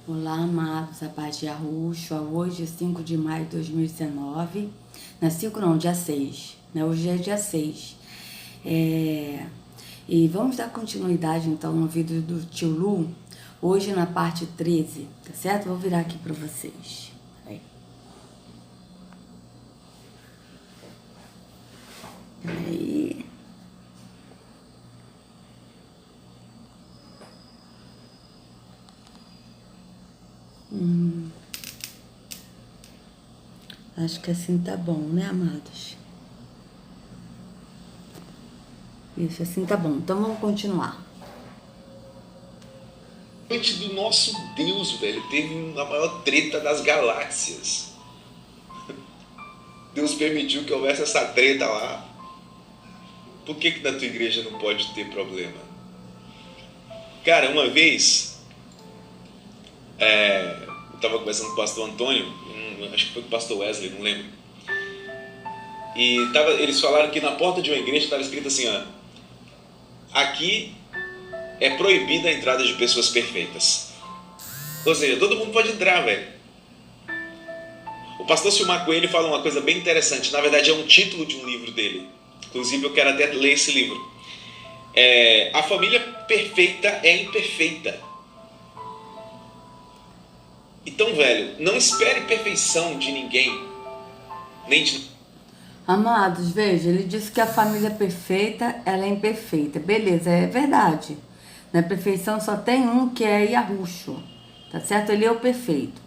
Olá, amados, a paz de Yahushua. Hoje, 5 de maio de 2019. Não é 5 não, dia 6. Né? Hoje é dia 6. E vamos dar continuidade, então, no vídeo do tio Lu. Hoje na parte 13, tá certo? Vou virar aqui para vocês. Peraí. Acho que assim tá bom, né, amados? Isso, assim tá bom. Então vamos continuar. Noite do nosso Deus, velho, teve a maior treta das galáxias. Deus permitiu que houvesse essa treta lá. Por que na tua igreja não pode ter problema? Cara, uma vez, eu estava conversando com o pastor Antônio, acho que foi com o pastor Wesley, não lembro. E eles falaram que na porta de uma igreja estava escrito assim, ó, aqui é proibida a entrada de pessoas perfeitas. Ou seja, todo mundo pode entrar, velho. O pastor Silmar Coelho fala uma coisa bem interessante. Na verdade, é um título de um livro dele. Inclusive, eu quero até ler esse livro. A família perfeita é imperfeita. Então, velho, não espere perfeição de ninguém. Nem de... Amados, veja, ele disse que a família perfeita, ela é imperfeita. Beleza, é verdade. Na perfeição só tem um, que é Yahushua, tá certo? Ele é o perfeito,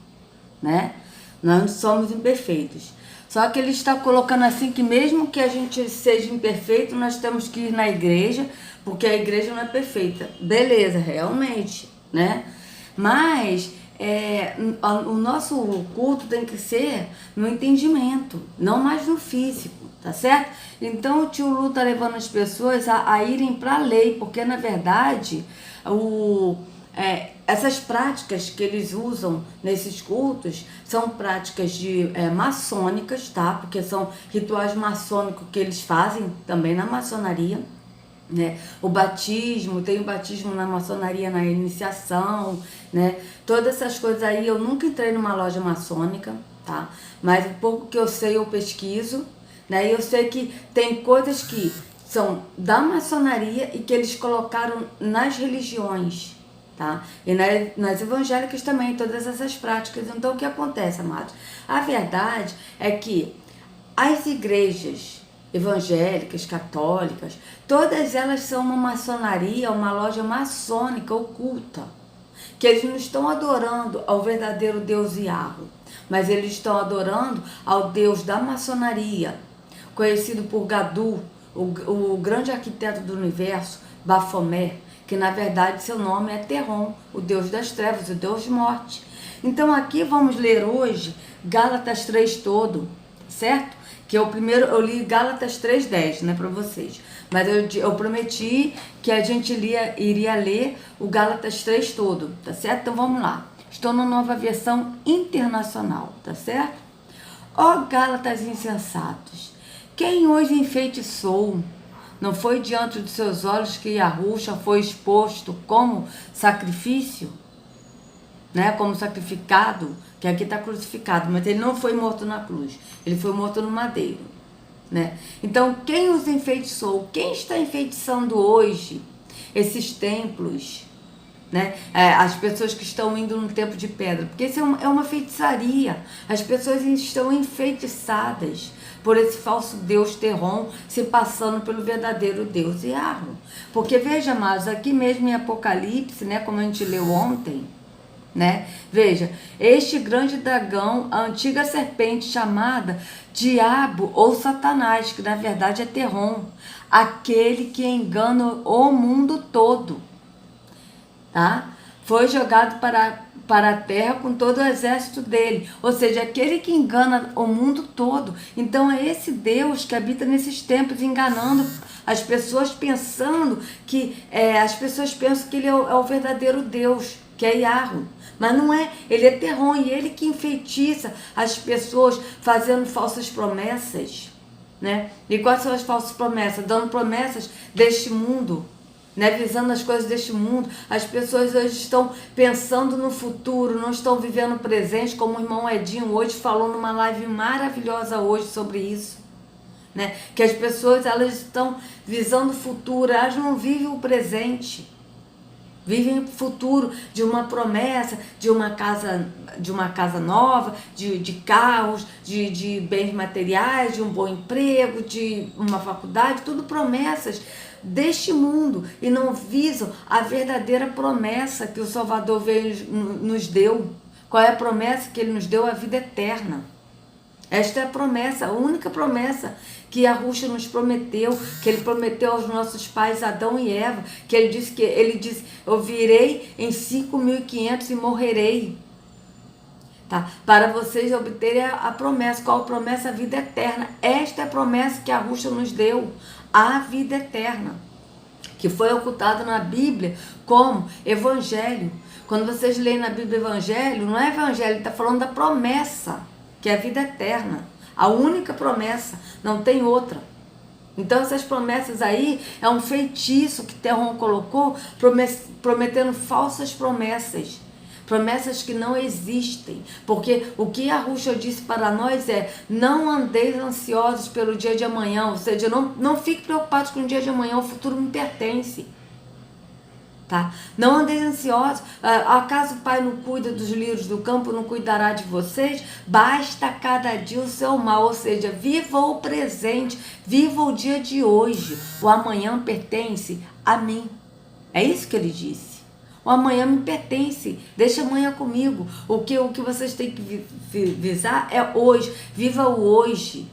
né? Nós somos imperfeitos. Só que ele está colocando assim que mesmo que a gente seja imperfeito, nós temos que ir na igreja, porque a igreja não é perfeita. Beleza, realmente, né? Mas o nosso culto tem que ser no entendimento, não mais no físico, tá certo? Então o tio Lu tá levando as pessoas a irem para a lei, porque na verdade essas práticas que eles usam nesses cultos são práticas maçônicas, tá? Porque são rituais maçônicos que eles fazem também na maçonaria, né? O batismo, tem o batismo na maçonaria, na iniciação, né? Todas essas coisas aí, eu nunca entrei numa loja maçônica, tá? Mas o pouco que eu sei, eu pesquiso, né? E eu sei que tem coisas que são da maçonaria e que eles colocaram nas religiões, tá? E nas evangélicas também, todas essas práticas. Então, o que acontece, amados? A verdade é que as igrejas evangélicas, católicas, todas elas são uma maçonaria, uma loja maçônica oculta, que eles não estão adorando ao verdadeiro Deus Yahweh, mas eles estão adorando ao Deus da maçonaria, conhecido por Gadu, o grande arquiteto do universo, Baphomet, que na verdade seu nome é Terron, o Deus das trevas, o Deus de morte. Então aqui vamos ler hoje Gálatas 3 todo, certo? Que eu li Gálatas 3:10, né, para vocês. Mas eu prometi que a gente iria ler o Gálatas 3 todo, tá certo? Então vamos lá. Estou na Nova Versão Internacional, tá certo? Ó Gálatas insensatos, quem hoje enfeitiçou? Não foi diante dos seus olhos que Yahushua foi exposto como sacrifício? Né, como sacrificado, que aqui está crucificado, mas ele não foi morto na cruz, ele foi morto no madeiro, né? Então, quem os enfeitiçou? Quem está enfeitiçando hoje esses templos, né? As pessoas que estão indo no templo de pedra, porque isso é uma feitiçaria, as pessoas estão enfeitiçadas por esse falso Deus Terron, se passando pelo verdadeiro Deus Yahweh. Porque veja, amados, aqui mesmo em Apocalipse, né, como a gente leu ontem, né? Veja, este grande dragão, a antiga serpente chamada Diabo ou Satanás, que na verdade é Terron, aquele que engana o mundo todo, tá? Foi jogado para a terra com todo o exército dele, ou seja, aquele que engana o mundo todo. Então é esse Deus que habita nesses tempos, enganando as pessoas, pensando que as pessoas pensam que ele é o verdadeiro Deus, que é Yahweh. Mas não é, ele é Terron, e ele que enfeitiça as pessoas fazendo falsas promessas, né? E quais são as falsas promessas? Dando promessas deste mundo, né, visando as coisas deste mundo. As pessoas hoje estão pensando no futuro, não estão vivendo o presente, como o irmão Edinho hoje falou numa live maravilhosa hoje sobre isso, né? Que as pessoas, elas estão visando o futuro, elas não vivem o presente. Vivem o futuro de uma promessa, de uma casa nova, de carros, de bens materiais, de um bom emprego, de uma faculdade, tudo promessas deste mundo, e não visam a verdadeira promessa que o Salvador nos deu. Qual é a promessa que ele nos deu? A vida eterna. Esta é a promessa, a única promessa que Yahushua nos prometeu, que ele prometeu aos nossos pais Adão e Eva, que ele disse, eu virei em 5.500 e morrerei, tá? Para vocês obterem a promessa. Qual a promessa? A vida eterna. Esta é a promessa que Yahushua nos deu, a vida eterna, que foi ocultada na Bíblia como evangelho. Quando vocês leem na Bíblia evangelho, não é evangelho, está falando da promessa, que é a vida eterna. A única promessa, não tem outra. Então essas promessas aí é um feitiço que Terron colocou, prometendo falsas promessas. Promessas que não existem. Porque o que Yahushua disse para nós é: não andeis ansiosos pelo dia de amanhã. Ou seja, não fique preocupados com o dia de amanhã, o futuro me pertence. Tá? Não andeis ansiosos. Acaso o Pai não cuida dos lírios do campo, não cuidará de vocês? Basta cada dia o seu mal. Ou seja, viva o presente, viva o dia de hoje. O amanhã pertence a mim. É isso que ele disse. O amanhã me pertence, deixa amanhã comigo. O que vocês têm que visar é hoje. Viva o hoje,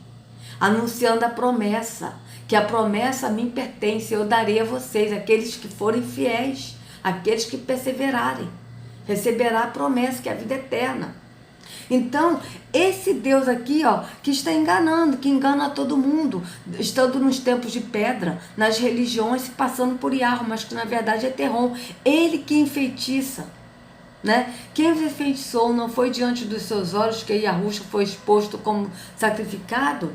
anunciando a promessa, que a promessa a mim pertence. Eu darei a vocês, aqueles que forem fiéis, aqueles que perseverarem, receberá a promessa, que é a vida eterna. Então, esse Deus aqui, ó, que está enganando, que engana todo mundo, estando nos tempos de pedra, nas religiões, se passando por Yahweh, mas que na verdade é Terron. Ele que enfeitiça, né? Quem o enfeitiçou não foi diante dos seus olhos que Yahushua foi exposto como sacrificado?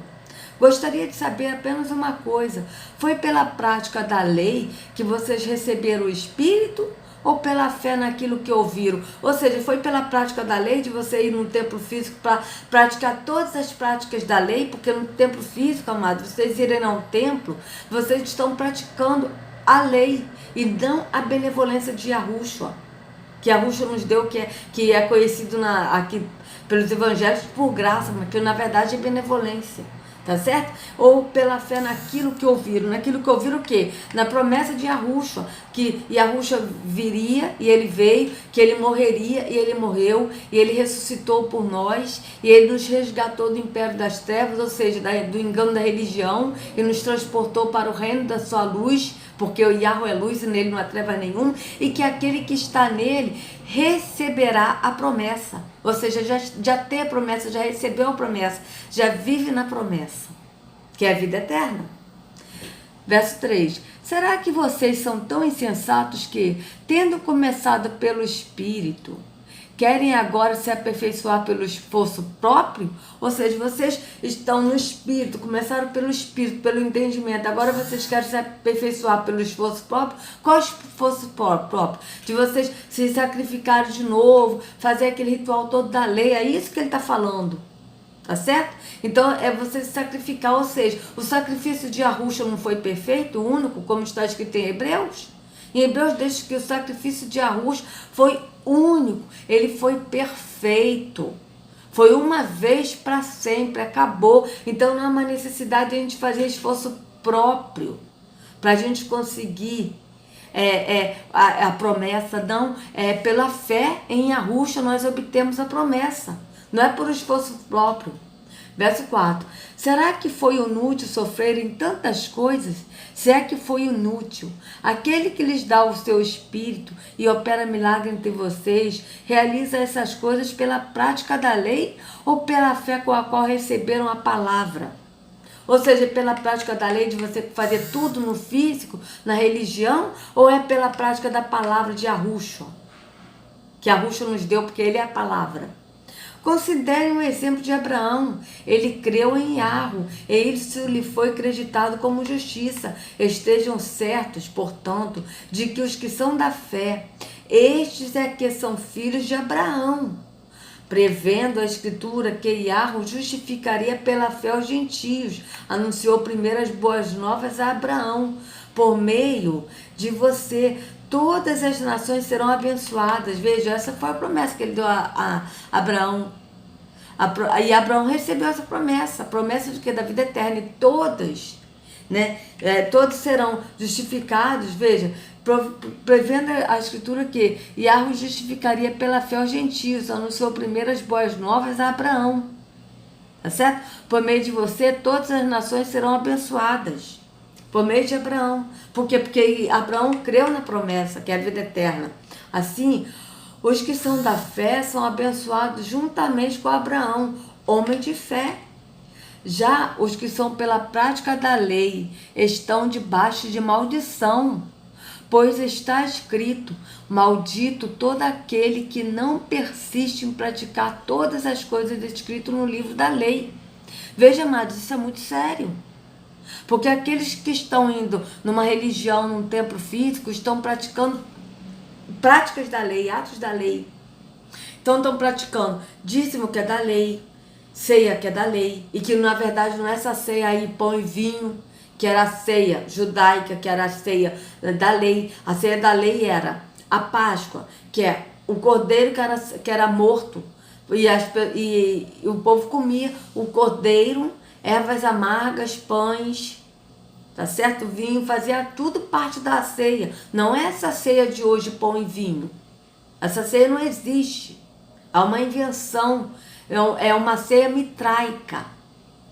Gostaria de saber apenas uma coisa: foi pela prática da lei que vocês receberam o Espírito, ou pela fé naquilo que ouviram? Ou seja, foi pela prática da lei, de você ir num templo físico para praticar todas as práticas da lei? Porque no templo físico, amados, vocês irem a um templo, vocês estão praticando a lei e não a benevolência de Yahushua, que Yahushua nos deu, que é conhecido aqui pelos evangelhos por graça, mas que na verdade é benevolência. Tá certo? Ou pela fé naquilo que ouviram. Naquilo que ouviram o quê? Na promessa de Yahushua, que Yahushua viria, e ele veio, que ele morreria, e ele morreu, e ele ressuscitou por nós, e ele nos resgatou do império das trevas, ou seja, do engano da religião, e nos transportou para o reino da sua luz, porque o Yahweh é luz e nele não há treva nenhuma, e que aquele que está nele receberá a promessa. Ou seja, já tem a promessa, já recebeu a promessa, já vive na promessa, que é a vida eterna. Verso 3. Será que vocês são tão insensatos que, tendo começado pelo Espírito, querem agora se aperfeiçoar pelo esforço próprio? Ou seja, vocês estão no Espírito, começaram pelo Espírito, pelo entendimento, agora vocês querem se aperfeiçoar pelo esforço próprio? Qual esforço próprio? De vocês se sacrificarem de novo, fazer aquele ritual todo da lei, é isso que ele está falando. Tá certo? Então é você se sacrificar, ou seja, o sacrifício de Yahushua não foi perfeito, único, como está escrito em Hebreus? Em Hebreus diz que o sacrifício de Yahushua foi único, ele foi perfeito, foi uma vez para sempre, acabou. Então não há uma necessidade de a gente fazer esforço próprio para a gente conseguir a promessa. Não, pela fé em Yahushua nós obtemos a promessa, não é por esforço próprio. Verso 4. Será que foi inútil sofrerem tantas coisas? Se é que foi inútil, aquele que lhes dá o seu Espírito e opera milagre entre vocês, realiza essas coisas pela prática da lei ou pela fé com a qual receberam a palavra? Ou seja, pela prática da lei de você fazer tudo no físico, na religião, ou é pela prática da palavra de Yahushua, que Yahushua nos deu, porque ele é a palavra? Considere um exemplo de Abraão. Ele creu em Yahvé, e isso lhe foi acreditado como justiça. Estejam certos, portanto, de que os que são da fé, estes é que são filhos de Abraão. Prevendo a Escritura que Yahvé justificaria pela fé os gentios, anunciou primeiro as boas novas a Abraão. Por meio de você, todas as nações serão abençoadas. Veja, essa foi a promessa que ele deu a Abraão. E Abraão recebeu essa promessa, a promessa de que da vida eterna, e todas, né, todos serão justificados. Veja, prevendo a Escritura que Yahvé justificaria pela fé os gentios, anunciou primeiro as boas novas a Abraão. Tá certo? Por meio de você, todas as nações serão abençoadas. Por meio de Abraão. Por quê? Porque Abraão creu na promessa, que é a vida eterna. Assim, os que são da fé são abençoados juntamente com Abraão, homem de fé. Já os que são pela prática da lei estão debaixo de maldição, pois está escrito: maldito todo aquele que não persiste em praticar todas as coisas escritas no livro da lei. Veja, amados, isso é muito sério. Porque aqueles que estão indo numa religião, num templo físico, estão praticando práticas da lei, atos da lei. Então estão praticando dízimo, que é da lei, ceia, que é da lei, e que na verdade não é essa ceia aí, pão e vinho, que era a ceia judaica, que era a ceia da lei. A ceia da lei era a Páscoa, que é o cordeiro que era morto, e o povo comia o cordeiro, ervas amargas, pães, tá certo? Vinho, fazia tudo parte da ceia. Não é essa ceia de hoje, pão e vinho. Essa ceia não existe. É uma invenção, é uma ceia mitraica.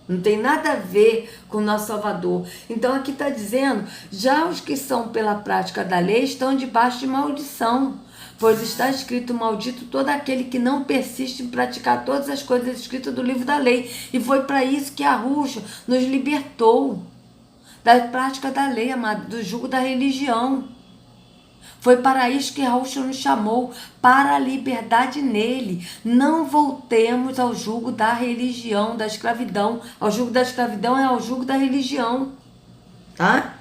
Não tem nada a ver com o nosso Salvador. Então aqui está dizendo, já os que são pela prática da lei estão debaixo de maldição, pois está escrito: maldito todo aquele que não persiste em praticar todas as coisas escritas do livro da lei. E foi para isso que Yahushua nos libertou da prática da lei, amado, do jugo da religião. Foi para isso que Yahushua nos chamou, para a liberdade nele. Não voltemos ao jugo da religião, da escravidão. Ao jugo da escravidão é ao jugo da religião. Tá?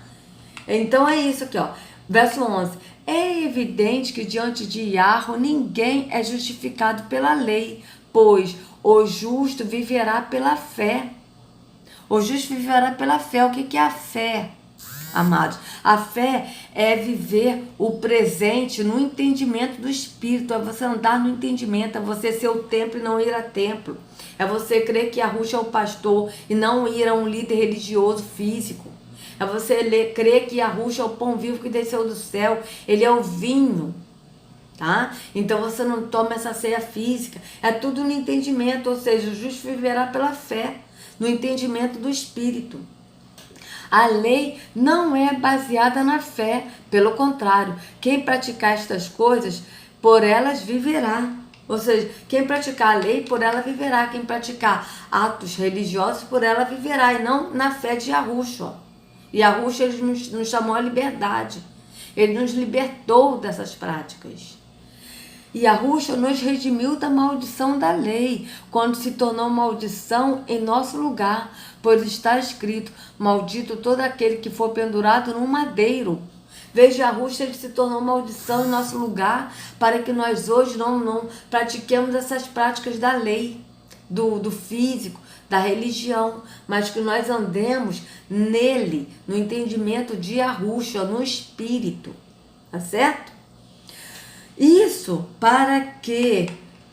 Então é isso aqui, ó. Verso 11. É evidente que diante de Yahvé ninguém é justificado pela lei, pois o justo viverá pela fé. O justo viverá pela fé. O que é a fé, amados? A fé é viver o presente no entendimento do Espírito, é você andar no entendimento, é você ser o templo e não ir a templo. É você crer que Yahushua é o pastor e não ir a um líder religioso físico. É você crer que Yahushua é o pão vivo que desceu do céu, ele é o vinho, tá? Então você não toma essa ceia física, é tudo no entendimento, ou seja, o justo viverá pela fé, no entendimento do Espírito. A lei não é baseada na fé, pelo contrário, quem praticar estas coisas, por elas viverá. Ou seja, quem praticar a lei, por ela viverá. Quem praticar atos religiosos, por ela viverá, e não na fé de Yahushua. E Yahushua, ele nos chamou à liberdade. Ele nos libertou dessas práticas. E Yahushua nos redimiu da maldição da lei, quando se tornou maldição em nosso lugar, pois está escrito: maldito todo aquele que for pendurado num madeiro. Veja, Yahushua, ele se tornou maldição em nosso lugar, para que nós hoje não pratiquemos essas práticas da lei, do físico, da religião, mas que nós andemos nele, no entendimento de Yahushua, no Espírito, tá certo? Isso para que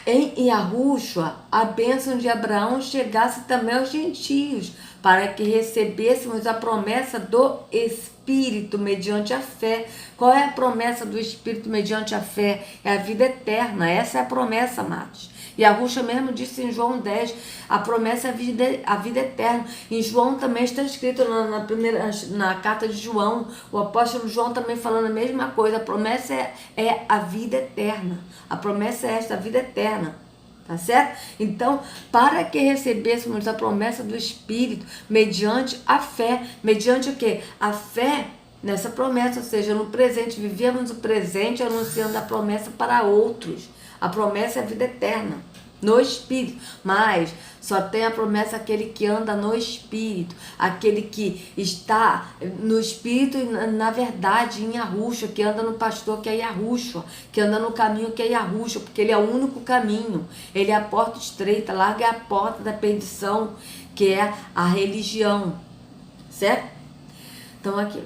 em Yahushua a bênção de Abraão chegasse também aos gentios, para que recebêssemos a promessa do Espírito mediante a fé. Qual é a promessa do Espírito mediante a fé? É a vida eterna. Essa é a promessa, amados. E Yahushua mesmo disse em João 10, a promessa é a vida eterna. Em João também está escrito na carta de João, o apóstolo João também falando a mesma coisa. A promessa é a vida eterna. A promessa é esta, a vida eterna. Tá certo? Então, para que recebêssemos a promessa do Espírito mediante a fé. Mediante o quê? A fé nessa promessa, ou seja, no presente. Vivemos o presente anunciando a promessa para outros. A promessa é a vida eterna. no Espírito, mas só tem a promessa aquele que anda no Espírito, aquele que está no Espírito e na verdade em Yahushua, que anda no pastor que é Yahushua, que anda no caminho que é Yahushua, porque ele é o único caminho, ele é a porta estreita, larga é a porta da perdição, que é a religião, certo? Então aqui,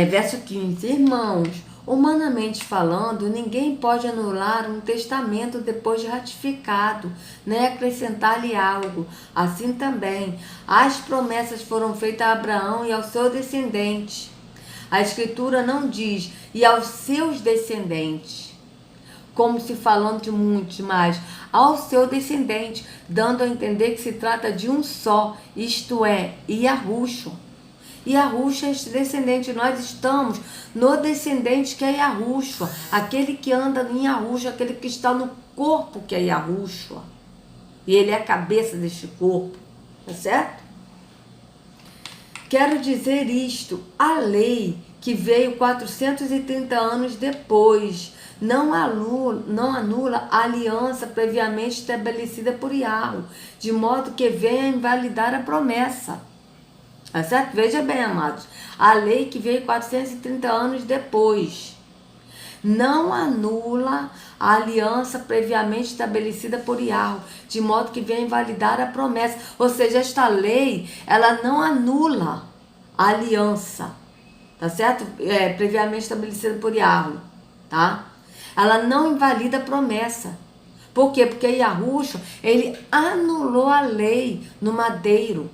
verso 15, irmãos, humanamente falando, ninguém pode anular um testamento depois de ratificado, nem acrescentar-lhe algo. Assim também, as promessas foram feitas a Abraão e ao seu descendente. A Escritura não diz, e aos seus descendentes, como se falando de muitos, mas ao seu descendente, dando a entender que se trata de um só, isto é, Yahushua. Yahushua é este descendente, nós estamos no descendente que é Yahushua, aquele que anda em Yahushua, aquele que está no corpo que é Yahushua, e ele é a cabeça deste corpo, tá certo? Quero dizer isto, a lei que veio 430 anos depois, não anula a aliança previamente estabelecida por Yahweh, de modo que venha a invalidar a promessa. Tá certo? Veja bem, amados, a lei que veio 430 anos depois não anula a aliança previamente estabelecida por Yahweh, de modo que venha invalidar a promessa. Ou seja, esta lei, ela não anula a aliança, tá certo? Previamente estabelecida por Yahweh, tá? Ela não invalida a promessa. Por quê? Porque Yahushua, ele anulou a lei no madeiro.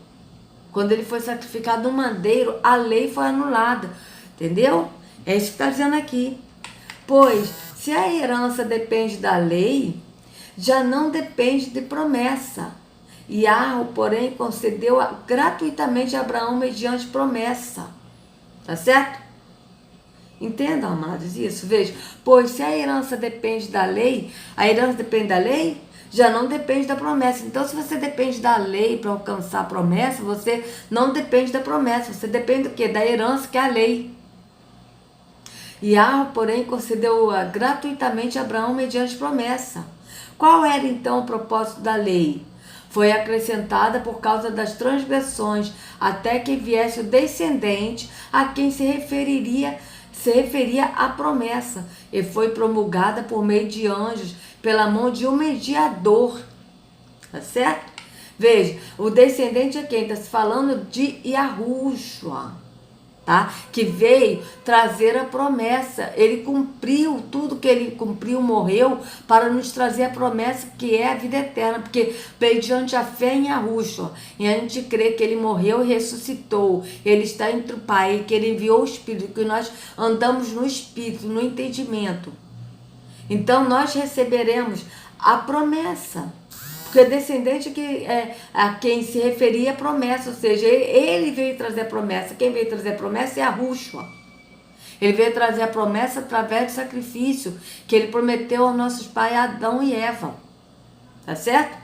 Quando ele foi sacrificado no madeiro, a lei foi anulada. Entendeu? É isso que está dizendo aqui. Pois, se a herança depende da lei, já não depende de promessa. Yahweh, porém, concedeu gratuitamente a Abraão mediante promessa. Tá certo? Entendam, amados, isso. Veja, pois se a herança depende da lei, a herança depende da lei, já não depende da promessa. Então, se você depende da lei para alcançar a promessa, você não depende da promessa. Você depende do quê? Da herança, que é a lei. Yahweh, porém, concedeu gratuitamente a Abraão mediante promessa. Qual era, então, o propósito da lei? Foi acrescentada por causa das transgressões, até que viesse o descendente a quem se referia a promessa, e foi promulgada por meio de anjos, pela mão de um mediador, tá certo? Veja, o descendente é quem? Está se falando de Yahushua, tá? Que veio trazer a promessa, ele cumpriu tudo que ele cumpriu, morreu para nos trazer a promessa que é a vida eterna, porque mediante a fé em Yahushua, e a gente crê que ele morreu e ressuscitou, ele está entre o Pai, que ele enviou o Espírito, que nós andamos no Espírito, no entendimento. Então nós receberemos a promessa, porque descendente que é a quem se referia a promessa, ou seja, ele veio trazer a promessa. Quem veio trazer a promessa é Yahushua. Ele veio trazer a promessa através do sacrifício que ele prometeu aos nossos pais Adão e Eva, tá certo?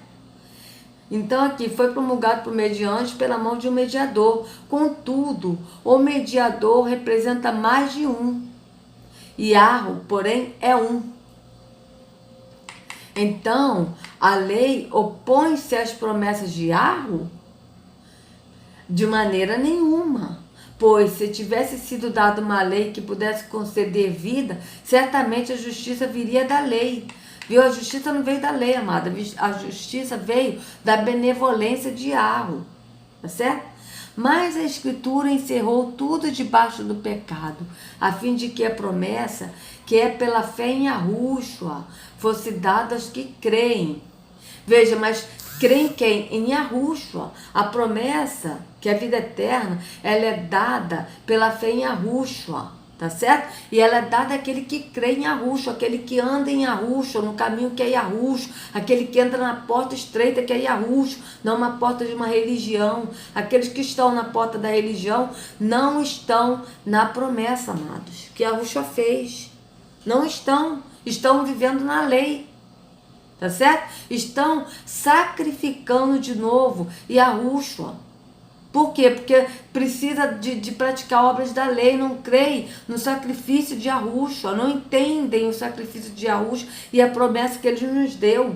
Então aqui foi promulgado por meio de anjos pela mão de um mediador. Contudo, o mediador representa mais de um. Yahweh, porém, é um. Então, a lei opõe-se às promessas de Yahweh? De maneira nenhuma. Pois, se tivesse sido dada uma lei que pudesse conceder vida, certamente a justiça viria da lei. Viu? A justiça não veio da lei, amada. A justiça veio da benevolência de Yahweh. Tá certo? Mas a Escritura encerrou tudo debaixo do pecado, a fim de que a promessa, que é pela fé em Yahushua, fosse dada aos que creem. Veja, mas creem quem? Em Yahushua. A promessa, que é a vida eterna, ela é dada pela fé em Yahushua, tá certo? E ela é dada àquele que crê em Yahushua, aquele que anda em Yahushua, no caminho que é Yahushua, aquele que entra na porta estreita que é Yahushua, não uma porta de uma religião. Aqueles que estão na porta da religião não estão na promessa, amados, que Yahushua fez. Não estão vivendo na lei, tá certo? Estão sacrificando de novo Yahushua. Por quê? Porque precisa de praticar obras da lei, não creem no sacrifício de Yahushua, não entendem o sacrifício de Yahushua e a promessa que ele nos deu.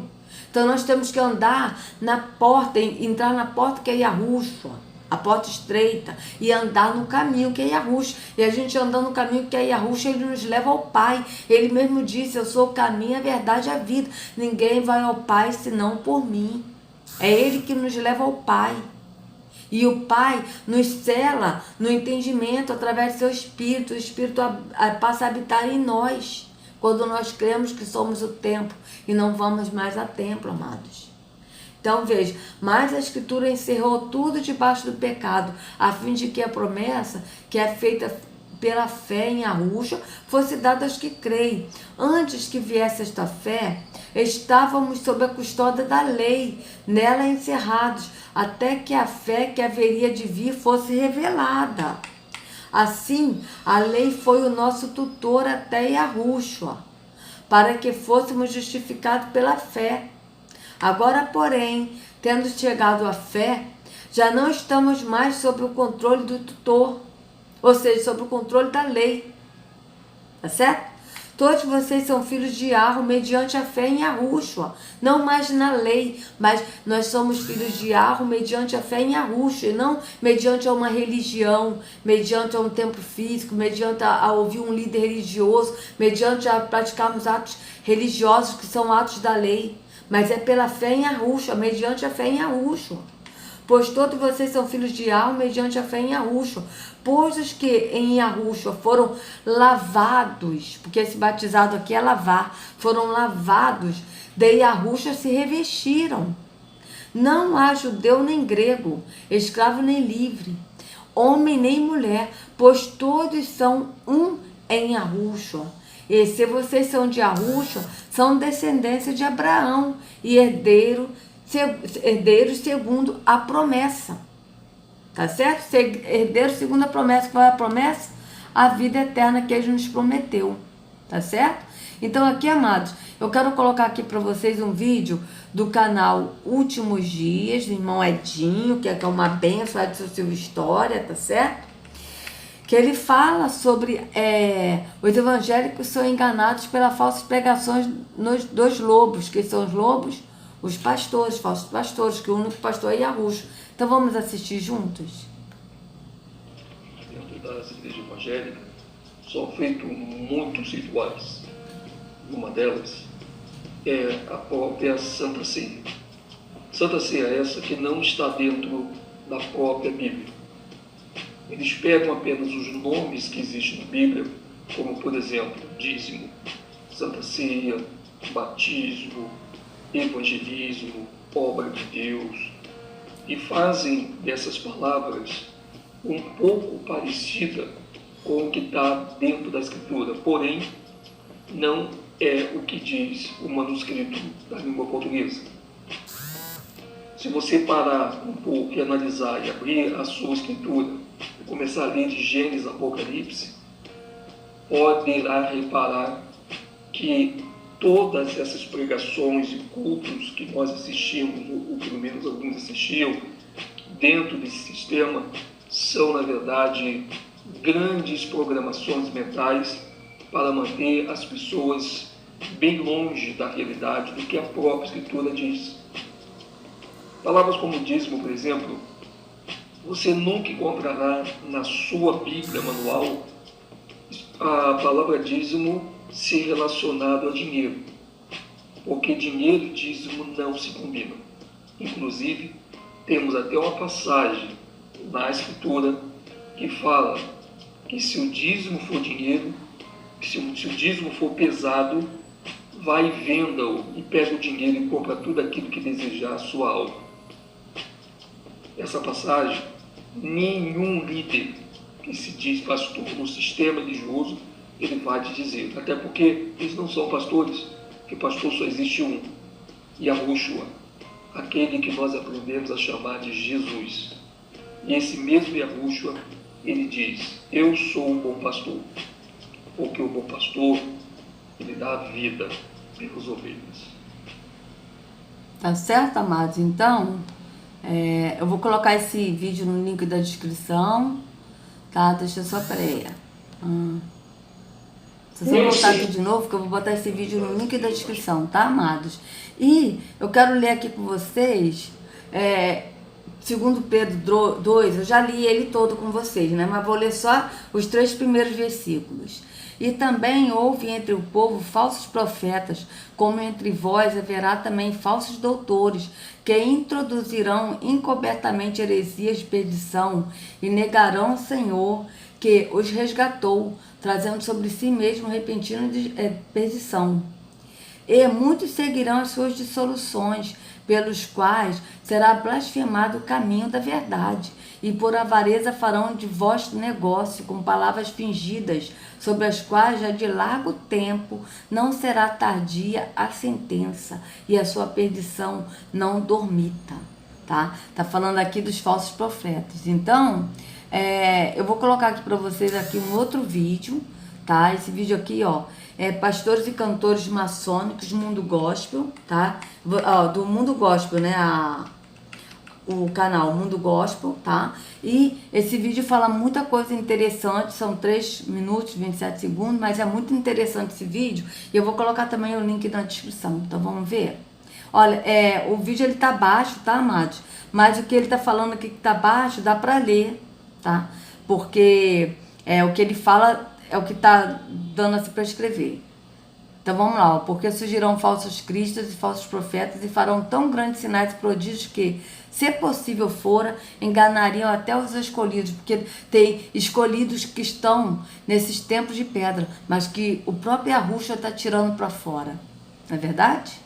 Então nós temos que andar na porta, entrar na porta que é Yahushua, a porta estreita, e andar no caminho que é Yahushua. E a gente andando no caminho que é Yahushua, ele nos leva ao Pai. Ele mesmo disse: eu sou o caminho, a verdade e a vida. Ninguém vai ao Pai senão por mim. É Ele que nos leva ao Pai. E o Pai nos cela no entendimento através do seu Espírito. O Espírito passa a habitar em nós, quando nós cremos que somos o templo e não vamos mais a templo, amados. Então veja, mas a Escritura encerrou tudo debaixo do pecado, a fim de que a promessa que é feita pela fé em Yahushua fosse dada aos que creem. Antes que viesse esta fé, estávamos sob a custódia da lei, nela encerrados, até que a fé que haveria de vir fosse revelada. Assim, a lei foi o nosso tutor até Yahushua, para que fôssemos justificados pela fé. Agora, porém, tendo chegado à fé, já não estamos mais sob o controle do tutor, ou seja, sob o controle da lei. Tá certo? Todos vocês são filhos de Yahweh mediante a fé em Yahushua, não mais na lei, mas nós somos filhos de Yahweh mediante a fé em Yahushua, e não mediante a uma religião, mediante a um templo físico, mediante a ouvir um líder religioso, mediante a praticarmos atos religiosos que são atos da lei, mas é pela fé em Yahushua, mediante a fé em Yahushua. Pois todos vocês são filhos de Yahweh mediante a fé em Yahushua. Pois os que em Yahushua foram lavados, porque esse batizado aqui é lavar, foram lavados, de Yahushua se revestiram. Não há judeu nem grego, escravo nem livre, homem nem mulher, pois todos são um em Yahushua. E se vocês são de Yahushua, são descendência de Abraão e herdeiros segundo a promessa. Tá certo? Herdeiros segundo a promessa. Qual é a promessa? A vida eterna que ele nos prometeu. Tá certo? Então aqui, amados, eu quero colocar aqui para vocês um vídeo do canal Últimos Dias, do irmão Edinho, que é uma benção, Edson Silva História, tá certo? Que ele fala sobre os evangélicos são enganados pelas falsas pregações dos lobos, que são os lobos, os pastores, falsos pastores, que o único pastor é Yahushua. Então vamos assistir juntos? Dentro das igrejas evangélicas são feitos muitos rituais. Uma delas é a própria Santa Ceia. Santa Ceia é essa que não está dentro da própria Bíblia. Eles pegam apenas os nomes que existem na Bíblia, como por exemplo, dízimo, Santa Ceia, batismo, evangelismo, obra de Deus, e fazem dessas palavras um pouco parecida com o que está dentro da Escritura, porém não é o que diz o manuscrito da língua portuguesa. Se você parar um pouco e analisar e abrir a sua Escritura e começar a ler de Gênesis, Apocalipse, poderá reparar que todas essas pregações e cultos que nós assistimos, ou pelo menos alguns assistiam, dentro desse sistema, são, na verdade, grandes programações mentais para manter as pessoas bem longe da realidade do que a própria Escritura diz. Palavras como dízimo, por exemplo, você nunca encontrará na sua Bíblia manual a palavra dízimo se relacionado a dinheiro, porque dinheiro e dízimo não se combinam. Inclusive, temos até uma passagem na Escritura que fala que se o dízimo for dinheiro, se o dízimo for pesado, vai e venda-o e pega o dinheiro e compra tudo aquilo que desejar a sua alma. Essa passagem, nenhum líder que se diz pastor no sistema religioso, ele vai te dizer, até porque eles não são pastores, que pastor só existe um, Yahushua, aquele que nós aprendemos a chamar de Jesus. E esse mesmo Yahushua, ele diz, eu sou o bom pastor, porque o bom pastor, ele dá a vida pelas ovelhas. Tá certo, amados? Então, eu vou colocar esse vídeo no link da descrição, tá? Deixa eu só, peraí. Se eu voltar aqui de novo, que eu vou botar esse vídeo no link da descrição, tá, amados? E eu quero ler aqui com vocês, segundo Pedro 2, eu já li ele todo com vocês, né? Mas vou ler só os 3 primeiros versículos. E também houve entre o povo falsos profetas, como entre vós haverá também falsos doutores, que introduzirão encobertamente heresias de perdição e negarão o Senhor que os resgatou, trazendo sobre si mesmo repentina perdição. E muitos seguirão as suas dissoluções, pelos quais será blasfemado o caminho da verdade, e por avareza farão de vós negócio com palavras fingidas, sobre as quais já de largo tempo não será tardia a sentença, e a sua perdição não dormita. Tá falando aqui dos falsos profetas. Então, eu vou colocar aqui para vocês aqui um outro vídeo, tá? Esse vídeo aqui, ó, pastores e cantores maçônicos do mundo gospel, tá? Do mundo gospel, né? O canal Mundo Gospel, tá? E esse vídeo fala muita coisa interessante, são 3 minutos, 27 segundos, mas é muito interessante esse vídeo, e eu vou colocar também o link na descrição, então vamos ver? Olha, o vídeo ele tá baixo, tá, amados? Mas o que ele tá falando aqui que tá baixo, dá pra ler, tá? Porque o que ele fala é o que tá dando assim pra escrever. Então vamos lá, ó. Porque surgirão falsos cristos e falsos profetas e farão tão grandes sinais e prodígios que, se possível fora, enganariam até os escolhidos, porque tem escolhidos que estão nesses tempos de pedra, mas que o próprio Yahushua está tirando para fora. Não é verdade?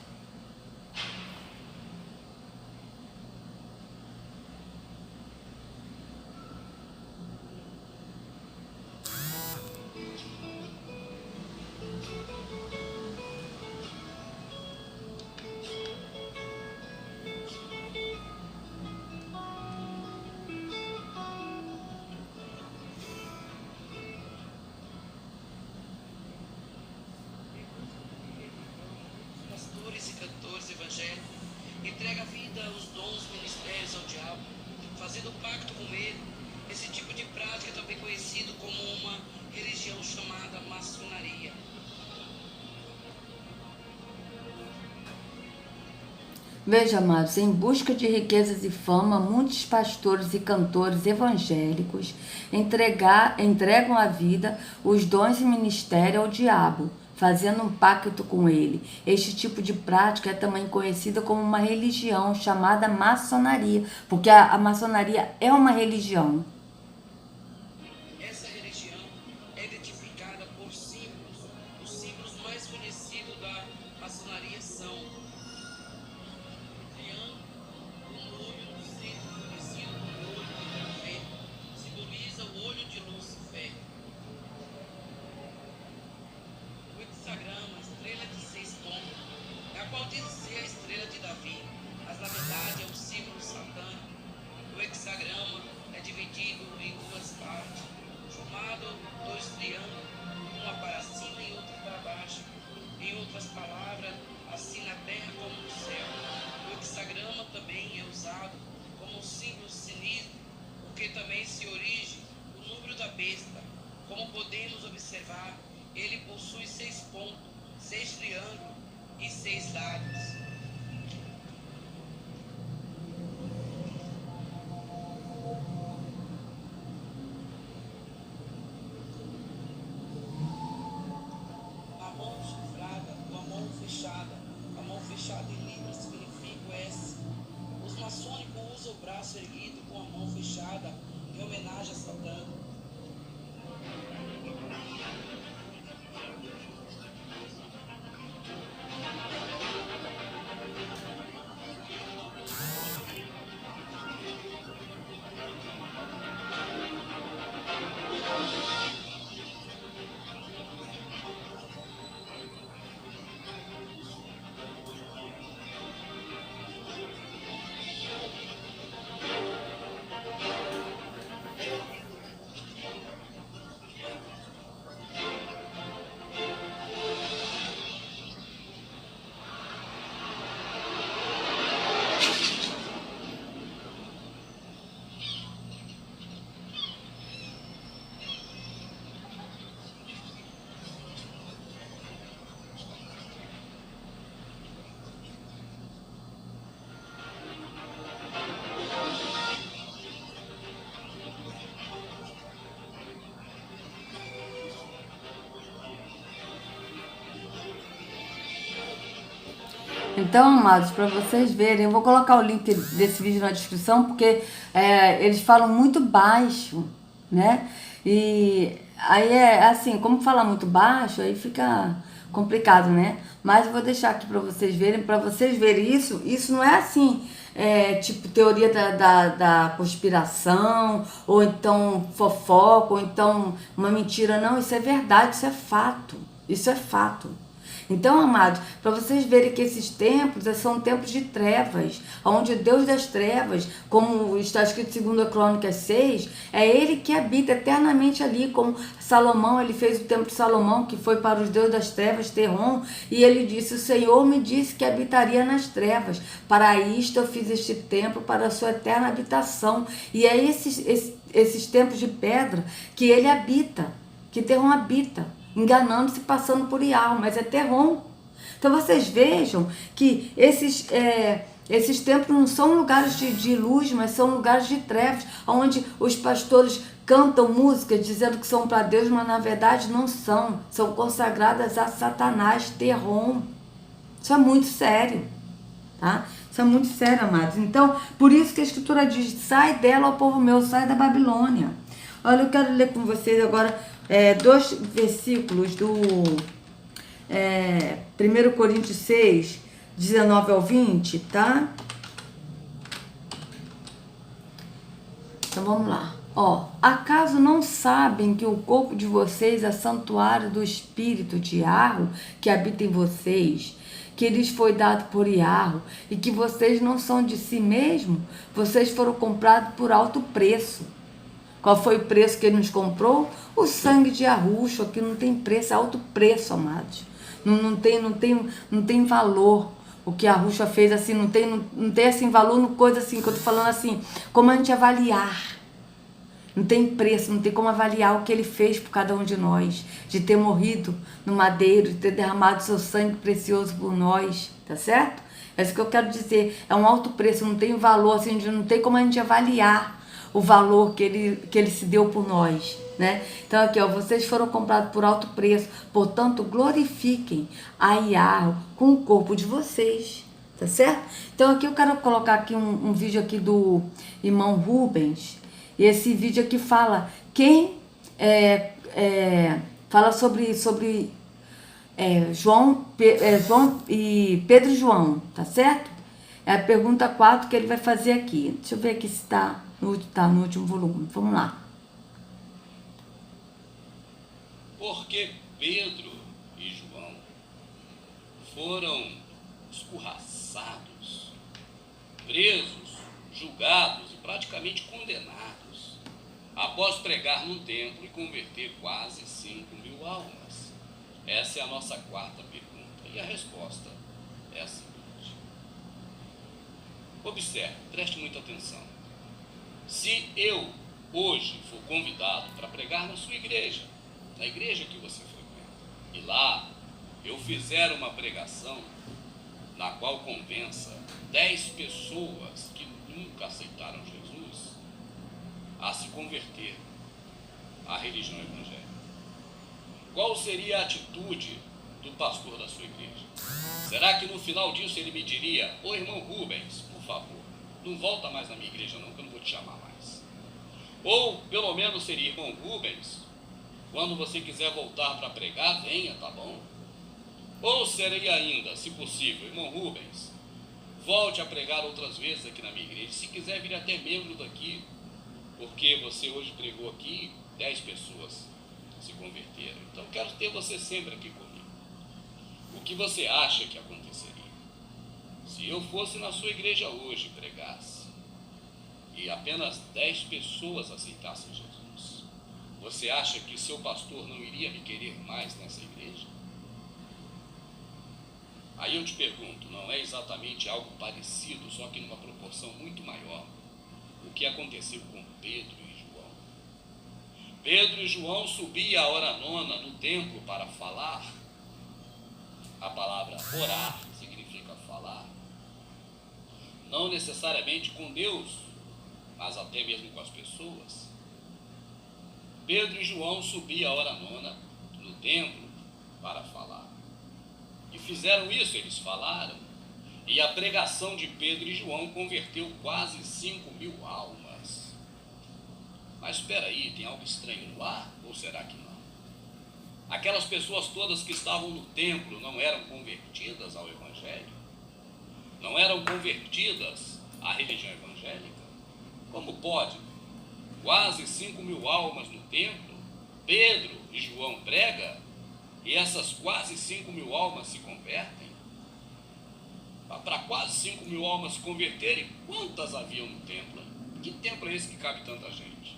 Pastores e cantores evangélicos, entrega a vida, os dons, ministérios ao diabo, fazendo pacto com ele. Esse tipo de prática é também conhecido como uma religião chamada maçonaria. Veja, amados, em busca de riquezas e fama, muitos pastores e cantores evangélicos entregam a vida, os dons e ministério ao diabo, fazendo um pacto com ele. Este tipo de prática é também conhecida como uma religião chamada maçonaria, porque a maçonaria é uma religião. Essa religião é identificada por símbolos. Os símbolos mais conhecidos da maçonaria são o triângulo, o olho no centro, conhecido como olho de Lucifer, simboliza o olho de Lucifer. O hexagrama, estrela de 6 pontos, é a qual diz ser a estrela de Davi, mas na verdade é o símbolo satânico. O hexagrama é dividido em 2 partes, formado 2 triângulos, uma para cima e outra para baixo. Em outras palavras, assim na terra como no céu. O hexagrama também é usado como símbolo sinistro, porque também se orige o número da besta. Como podemos observar, ele possui 6 pontos, 6 triângulos e 6 lados. A mão chifrada ou a mão fechada. A mão fechada em Libra significa o S. Os maçônicos usam o braço erguido com a mão fechada em homenagem a Satã. Então, amados, para vocês verem, eu vou colocar o link desse vídeo na descrição, porque eles falam muito baixo, né? E aí é assim, como fala muito baixo, aí fica complicado, né? Mas eu vou deixar aqui para vocês verem isso não é assim, tipo teoria da conspiração, ou então fofoca, ou então uma mentira, não, isso é verdade, isso é fato. Então, amados, para vocês verem que esses tempos são tempos de trevas, onde o Deus das trevas, como está escrito em 2 Crônicas 6, é Ele que habita eternamente ali, como Salomão, ele fez o templo de Salomão, que foi para os deuses das trevas, Terrom, e ele disse, o Senhor me disse que habitaria nas trevas, para isto eu fiz este templo, para a sua eterna habitação, e é esses templos de pedra que ele habita, que Terrom habita, enganando-se, passando por Ial, mas é Terrom. Então vocês vejam que esses templos não são lugares de luz, mas são lugares de trevas, onde os pastores cantam músicas dizendo que são para Deus, mas na verdade não são. São consagradas a Satanás, Terrom. Isso é muito sério, tá? Isso é muito sério, amados. Então, por isso que a Escritura diz, sai dela, ó povo meu, sai da Babilônia. Olha, eu quero ler com vocês agora 2 versículos do 1 Coríntios 6, 19 ao 20, tá? Então vamos lá. Acaso não sabem que o corpo de vocês é santuário do Espírito de Iarro que habita em vocês, que lhes foi dado por Iarro, e que vocês não são de si mesmos? Vocês foram comprados por alto preço. Qual foi o preço que ele nos comprou? O sangue de Yahushua, que não tem preço, é alto preço, amados. Não tem valor. O que Yahushua fez assim, não tem assim valor no coisa assim, que eu tô falando assim, como a gente avaliar. Não tem preço, não tem como avaliar o que ele fez por cada um de nós, de ter morrido no madeiro, de ter derramado seu sangue precioso por nós, tá certo? É isso que eu quero dizer, é um alto preço, não tem valor, assim, não tem como a gente avaliar o valor que ele se deu por nós, né? Então aqui, vocês foram comprados por alto preço, portanto glorifiquem a Iarro com o corpo de vocês, tá certo? Então aqui eu quero colocar aqui um vídeo aqui do irmão Rubens, e esse vídeo aqui fala fala sobre João e Pedro e João, tá certo? É a pergunta 4 que ele vai fazer aqui. Deixa eu ver aqui se está no último volume. Vamos lá. Porque Pedro e João foram escorraçados, presos, julgados e praticamente condenados, após pregar no templo e converter quase 5.000 almas. Essa é a nossa 4ª pergunta. E a resposta é a seguinte. Observe, preste muita atenção. Se eu hoje for convidado para pregar na sua igreja, na igreja que você frequenta, e lá eu fizer uma pregação na qual convença 10 pessoas que nunca aceitaram Jesus a se converter à religião evangélica, qual seria a atitude do pastor da sua igreja? Será que no final disso ele me diria: ô irmão Rubens, por favor, não volta mais na minha igreja não, que eu não vou te chamar mais? Ou pelo menos seria: irmão Rubens, quando você quiser voltar para pregar, venha, tá bom? Ou seria ainda, se possível: irmão Rubens, volte a pregar outras vezes aqui na minha igreja, se quiser vir até membro daqui, porque você hoje pregou aqui, 10 pessoas se converteram, então quero ter você sempre aqui comigo. O que você acha que aconteceria se eu fosse na sua igreja hoje e pregasse e apenas 10 pessoas aceitassem Jesus? Você acha que seu pastor não iria me querer mais nessa igreja? Aí eu te pergunto, não é exatamente algo parecido, só que numa proporção muito maior, o que aconteceu com Pedro e João? Pedro e João subiam a hora nona no templo para falar. A palavra orar significa falar, não necessariamente com Deus, mas até mesmo com as pessoas. Pedro e João subiam a hora nona no templo para falar. E fizeram isso, eles falaram. E a pregação de Pedro e João converteu quase 5.000 almas. Mas espera aí, tem algo estranho no ar? Ou será que não? Aquelas pessoas todas que estavam no templo não eram convertidas ao Evangelho? Não eram convertidas à religião evangélica? Como pode? Quase 5.000 almas no templo, Pedro e João pregam, e essas quase 5.000 almas se convertem? Para quase 5.000 almas se converterem, quantas haviam no templo? Que templo é esse que cabe tanta gente?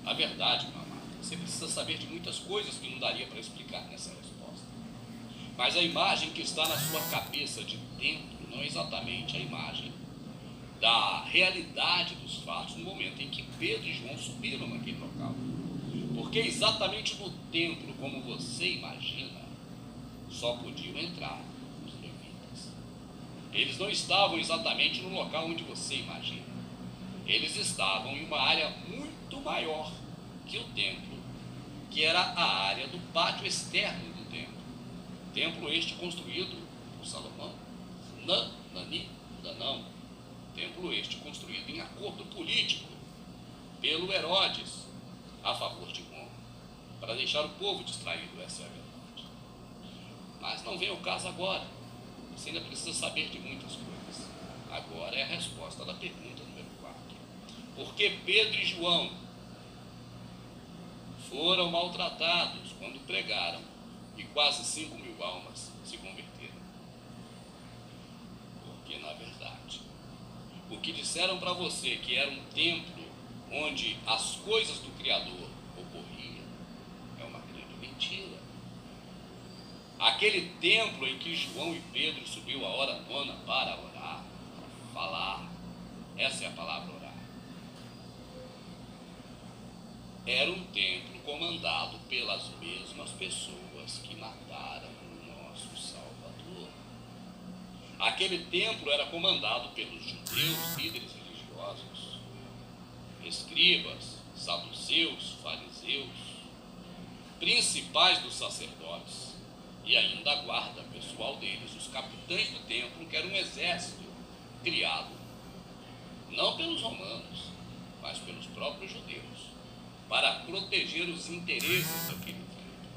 A verdade, meu amado, você precisa saber de muitas coisas que não daria para explicar nessa resposta. Mas a imagem que está na sua cabeça de templo não é exatamente a imagem da realidade dos fatos no momento em que Pedro e João subiram naquele local. Porque exatamente no templo, como você imagina, só podiam entrar os levitas. Eles não estavam exatamente no local onde você imagina. Eles estavam em uma área muito maior que o templo, que era a área do pátio externo do templo. Templo este construído por Salomão, não. Templo este construído em acordo político pelo Herodes a favor de Roma, para deixar o povo distraído, essa é a verdade. Mas não vem ao caso agora. Você ainda precisa saber de muitas coisas. Agora é a resposta da pergunta número 4. Por que Pedro e João foram maltratados quando pregaram e quase 5.000 almas se converteram? Porque, na verdade, o que disseram para você que era um templo onde as coisas do Criador ocorriam é uma grande mentira. Aquele templo em que João e Pedro subiu a hora nona para orar, para falar, essa é a palavra orar, era um templo comandado pelas mesmas pessoas que mataram o nosso Salvador. Aquele templo era comandado pelos judeus, líderes religiosos, escribas, saduceus, fariseus, principais dos sacerdotes, e ainda a guarda pessoal deles, os capitães do templo, que era um exército criado, não pelos romanos, mas pelos próprios judeus, para proteger os interesses daquele templo.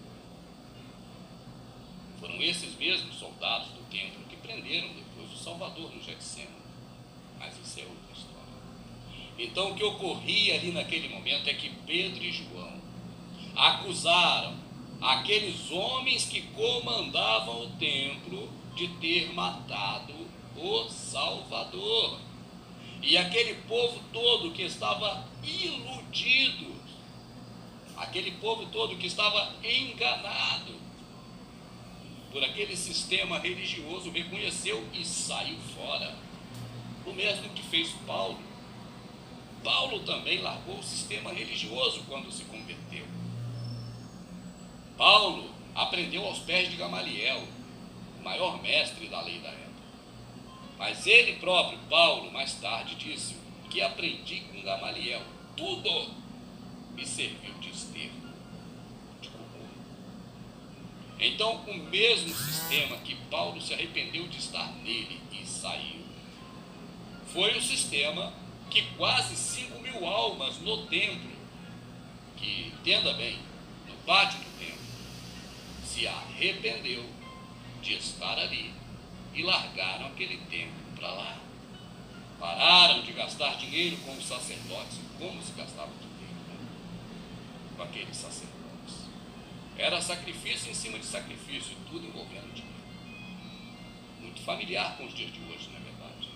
Foram esses mesmos soldados do templo que prenderam depois o Salvador no Getsemane, mas isso é outra história. Então o que ocorria ali naquele momento é que Pedro e João acusaram aqueles homens que comandavam o templo de ter matado o Salvador. E aquele povo todo que estava iludido, aquele povo todo que estava enganado por aquele sistema religioso, reconheceu e saiu fora. O mesmo que fez Paulo. Paulo também largou o sistema religioso quando se converteu. Paulo aprendeu aos pés de Gamaliel, o maior mestre da lei da época. Mas ele próprio, Paulo, mais tarde disse que aprendi com Gamaliel, tudo me serviu de esterco, de cocô. Então, o mesmo sistema que Paulo se arrependeu de estar nele e saiu, foi o sistema que quase 5.000 almas no templo, que, entenda bem, no pátio do templo, se arrependeu de estar ali e largaram aquele templo para lá. Pararam de gastar dinheiro com os sacerdotes. Como se gastava dinheiro, né? Com aqueles sacerdotes? Era sacrifício em cima de sacrifício, tudo envolvendo dinheiro. Muito familiar com os dias de hoje, não é verdade?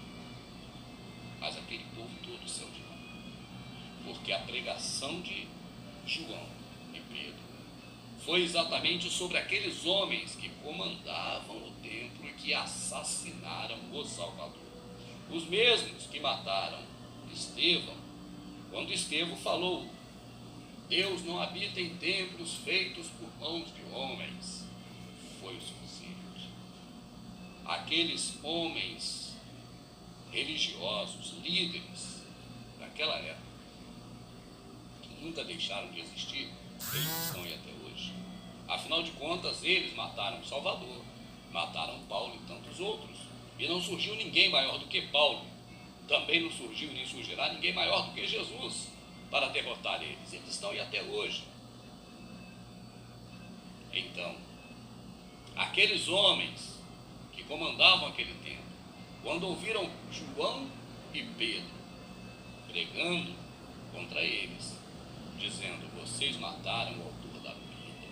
Mas aquele povo todo saiu de lá. Porque a pregação de João e Pedro foi exatamente sobre aqueles homens que comandavam o templo e que assassinaram o Salvador. Os mesmos que mataram Estevão, quando Estevão falou: Deus não habita em templos feitos por mãos de homens, foi o suficiente. Aqueles homens religiosos, líderes daquela época, que nunca deixaram de existir, eles estão aí até hoje. Afinal de contas, eles mataram Salvador, mataram Paulo e tantos outros. E não surgiu ninguém maior do que Paulo. Também não surgiu nem surgirá ninguém maior do que Jesus para derrotar eles. Eles estão aí até hoje. Então, aqueles homens que comandavam aquele tempo, quando ouviram João e Pedro pregando contra eles, dizendo: vocês mataram o autor da vida.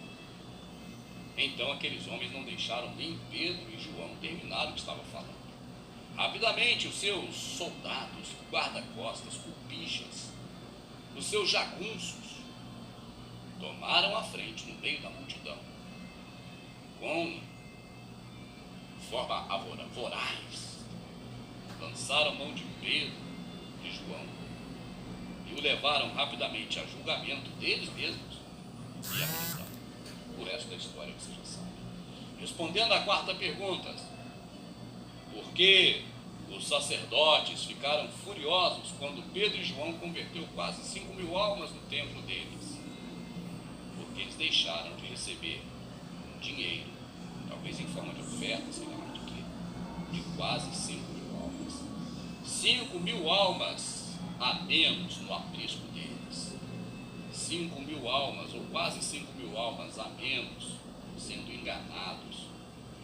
Então aqueles homens não deixaram nem Pedro e João terminar o que estava falando. Rapidamente os seus soldados, guarda-costas, cupichas, os seus jagunços, tomaram a frente no meio da multidão, com forma voraz, lançaram mão de Pedro e João e o levaram rapidamente a julgamento deles mesmos e a prisão. O resto da história você já sabe. Respondendo à quarta pergunta, por que os sacerdotes ficaram furiosos quando Pedro e João converteu quase 5.000 almas no templo deles? Porque eles deixaram de receber dinheiro, talvez em forma de oferta, sei lá mais do que, de quase 5.000 almas. 5.000 almas a menos no aprisco deles. 5.000 almas, ou quase 5.000 almas a menos, sendo enganados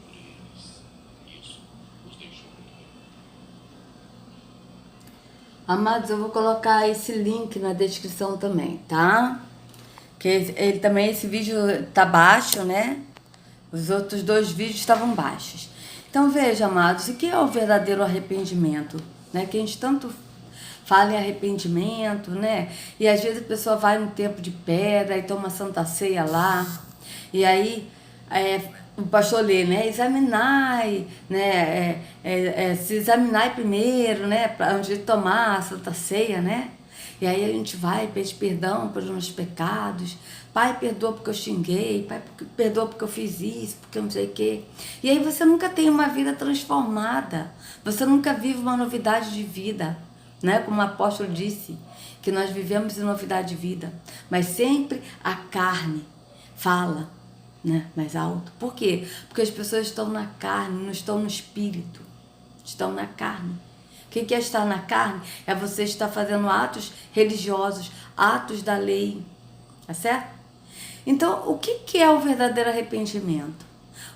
por eles. Isso os deixou muito bem. Amados, eu vou colocar esse link na descrição também, tá? Que ele também, esse vídeo tá baixo, né? Os outros 2 vídeos estavam baixos. Então veja, amados, o que é o verdadeiro arrependimento? Né? Que a gente tanto fala em arrependimento, né? E às vezes a pessoa vai no templo de pedra e toma Santa Ceia lá. E aí o pastor lê, né? Examinai, né? Se examinai primeiro, né? Antes de tomar a Santa Ceia, né? E aí a gente vai, pede perdão pelos meus pecados. Pai, perdoa porque eu xinguei. Pai, perdoa porque eu fiz isso, porque eu não sei o quê. E aí você nunca tem uma vida transformada. Você nunca vive uma novidade de vida, né? Como o apóstolo disse, que nós vivemos em novidade de vida. Mas sempre a carne fala, né, mais alto. Por quê? Porque as pessoas estão na carne, não estão no espírito. Estão na carne. O que é estar na carne? É você estar fazendo atos religiosos, atos da lei. Tá certo? Então, o que é o verdadeiro arrependimento?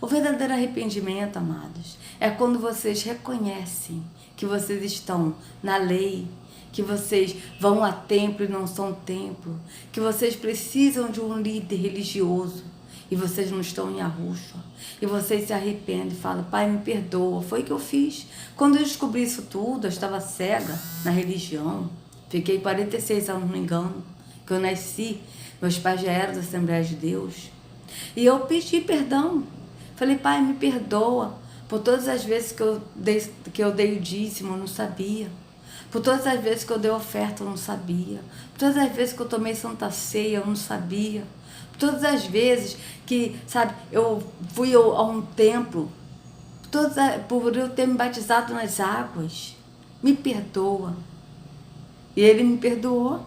O verdadeiro arrependimento, amados, é quando vocês reconhecem que vocês estão na lei, que vocês vão a templo e não são templo, que vocês precisam de um líder religioso e vocês não estão em Yahushua. E vocês se arrependem e falam: Pai, me perdoa, foi o que eu fiz. Quando eu descobri isso tudo, eu estava cega na religião. Fiquei 46 anos, não me engano, que eu nasci. Meus pais já eram da Assembleia de Deus. E eu pedi perdão. Falei: Pai, me perdoa por todas as vezes que eu dei o dízimo, eu não sabia. Por todas as vezes que eu dei oferta, eu não sabia. Por todas as vezes que eu tomei Santa Ceia, eu não sabia. Por todas as vezes que, sabe, eu fui a um templo, por eu ter me batizado nas águas. Me perdoa. E ele me perdoou.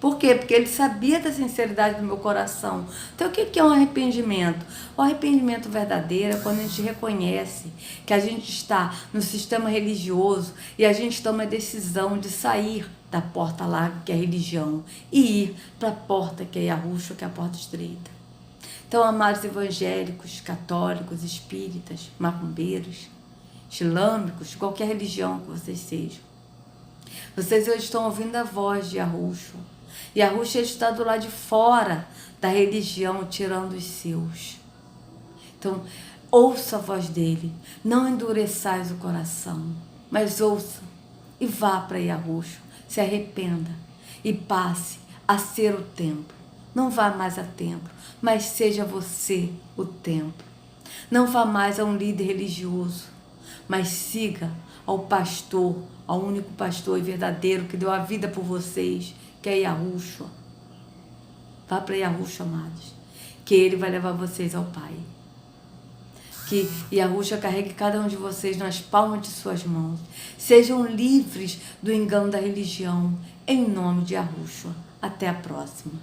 Por quê? Porque ele sabia da sinceridade do meu coração. Então, o que é um arrependimento? O arrependimento verdadeiro é quando a gente reconhece que a gente está no sistema religioso e a gente toma a decisão de sair da porta larga, que é a religião, e ir para a porta, que é Yahushua, que é a porta estreita. Então, amados evangélicos, católicos, espíritas, macumbeiros, islâmicos, qualquer religião que vocês sejam, vocês hoje estão ouvindo a voz de Yahushua. Yahushua está do lado de fora da religião, tirando os seus. Então, ouça a voz dele. Não endureçais o coração, mas ouça e vá para Yahushua. Se arrependa e passe a ser o templo. Não vá mais a templo, mas seja você o templo. Não vá mais a um líder religioso, mas siga ao pastor, ao único pastor e verdadeiro que deu a vida por vocês, que é Yahushua. Vá para Yahushua, amados, que ele vai levar vocês ao Pai. Que Yahushua carregue cada um de vocês nas palmas de suas mãos. Sejam livres do engano da religião, em nome de Yahushua. Até a próxima.